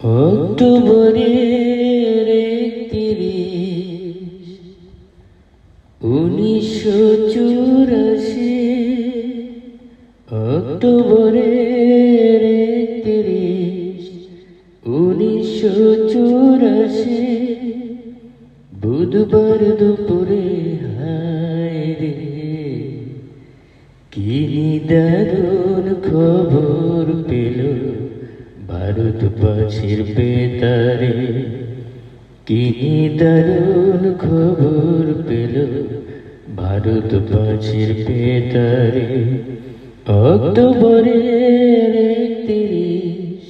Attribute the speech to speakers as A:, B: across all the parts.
A: অক্টোবরের 31, 1984। অক্টোবরের 31, 1984, বুধবার দুপুরে। হায় রে, কি নিদারুণ খবর পেল ভারতবাসীর বেতারে। কি নিদারুণ খবর পেল ভারতবাসীর বেতারে। অক্টোবরের 31,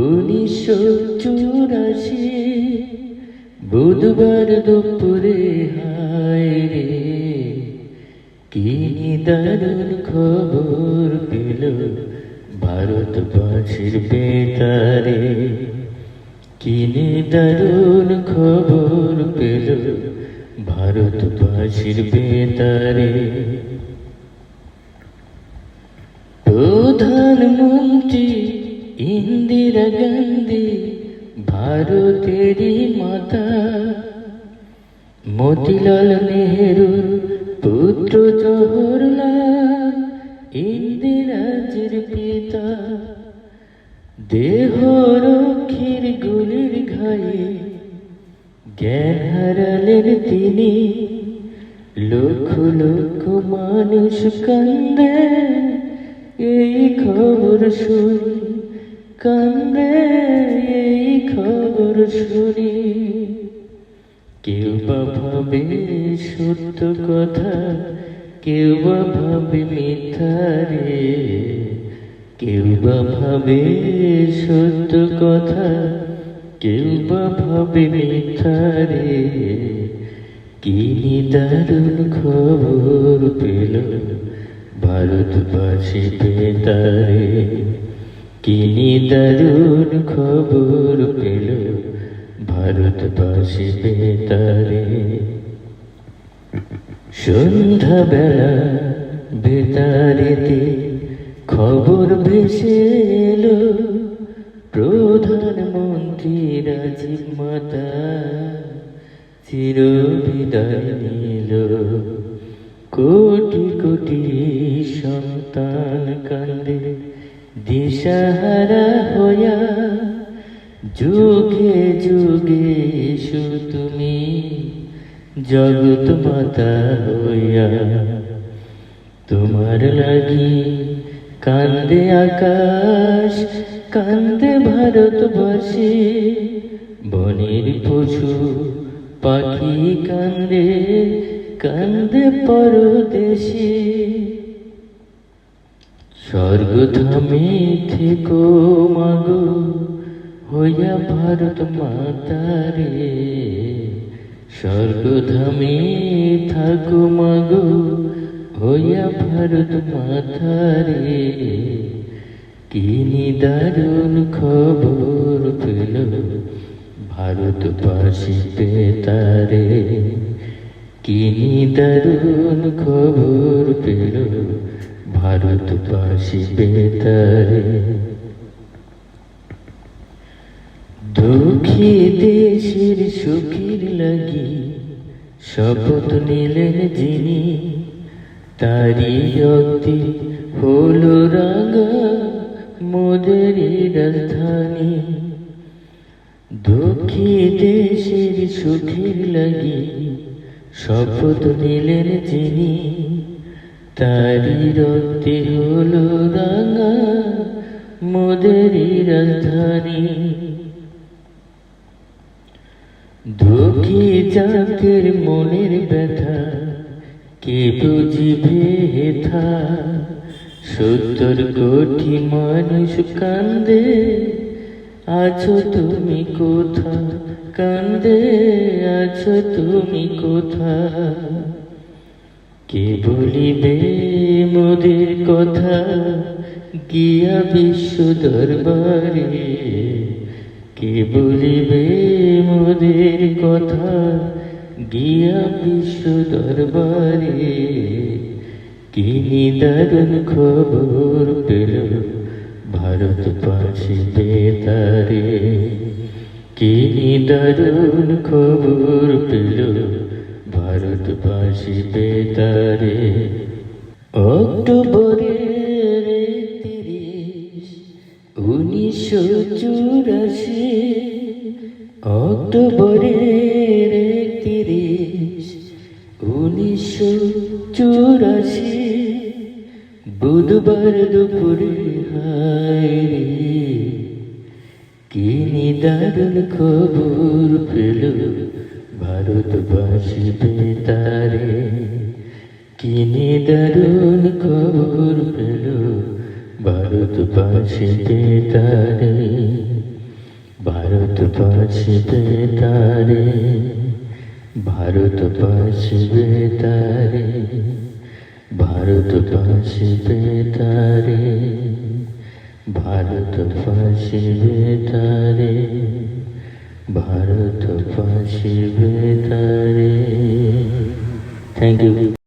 A: 1984, বুধবার দুপুরে। হায় রে, কি নিদারুণ খবর পেল ভারতবাসীর বেতারে। কি নিদারুণ খবর পেল ভারতবাসীর বেতারে। প্রধানমন্ত্রী ইন্দিরা গান্ধী ভারতেরই মাতা, মতিলাল নেহরুর পুত্র জওহরলাল ইন্দিরাজির পিতা। দেহ রক্ষীর গুলির ঘায়ে জ্ঞান হারালেন তিনি। লক্ষ লক্ষ মানুষ কান্দে এই খবর শুনি, কান্দে এই খবর শুনি। কেউ বা ভাবে সত্য কথা, কেউ বা ভাবে মিথ্যা রে। কেউ বা ভাবে সত্য কথা, কেউ বা ভাবে মিথ্যা রে। কি নিদারুণ খবর পেল ভারতবাসী বেতারে। কি নিদারুণ খবর পেল ভারতবাসী বেতারে। সন্ধ্যাবেলা বেতারেতে খবর ভেসে এলো, প্রধানমন্ত্রী রাজীব মাতা চির বিদায় নিল। কোটি কোটি সন্তান কান্দে দিশাহারা হইয়া। যুগে যুগে এসো তুমি জগৎ মাতা হইয়া। তোমার লাগি কান্দে আকাশ, কান্দে ভারতবাসী। বনের পশু পাখি কান্দে, কান্দে পরদেশী। স্বর্গধামে থেকো মাগো হইয়া ভারত মাতারে। স্বর্গধামে থাকো মাগো হইয়া ভারত মাতারে। কি নিদারুণ খবর পেল ভারতবাসী বেতারে। কি নিদারুণ খবর পেল ভারতবাসী বেতারে। দুঃখী দেশের সুখের লাগি শপথ নিলেন যিনি। তারি রক্তে হলো রাঙা মোদের রাজধানী। দুঃখী দেশের সুখের লাগি শপথ নিলেন যিনি। তারি রক্তে হলো রাঙা মোদের রাজধানী। দুঃখী জাতির মনের ব্যথা কে বুঝিবে হেথা। 70 কোটি মানুষ কান্দে, আছো তুমি কোথা? কান্দে আছো তুমি কোথা? কে বলিবে মোদের কথা গিয়া বিশ্ব দরবারে? কে বলিবে মোদের কথা গিয়া বিশ্ব দরবারে? কি নিদারুণ খবর পেল ভারতবাসী বেতারে। কি দারুণ খবর পেল ভারতবাসী বেতারে। অক্টোবরের ৩০, ১৯৮৪, অক্টোবরের ৩০, ১৯৮৪, বুধবার দুপুরে হায় রে, কি দারুণ খবর পেল ভারতবাসী বেতারে। কি দারুণ খবর পেল ভারতবাসী বেতারে, ভারতবাসী বেতারে, ভারতবাসী বেতারে, ভারতবাসী বেতারে, ভারতবাসী বেতারে, ভারতবাসী বেতারে। Thank you.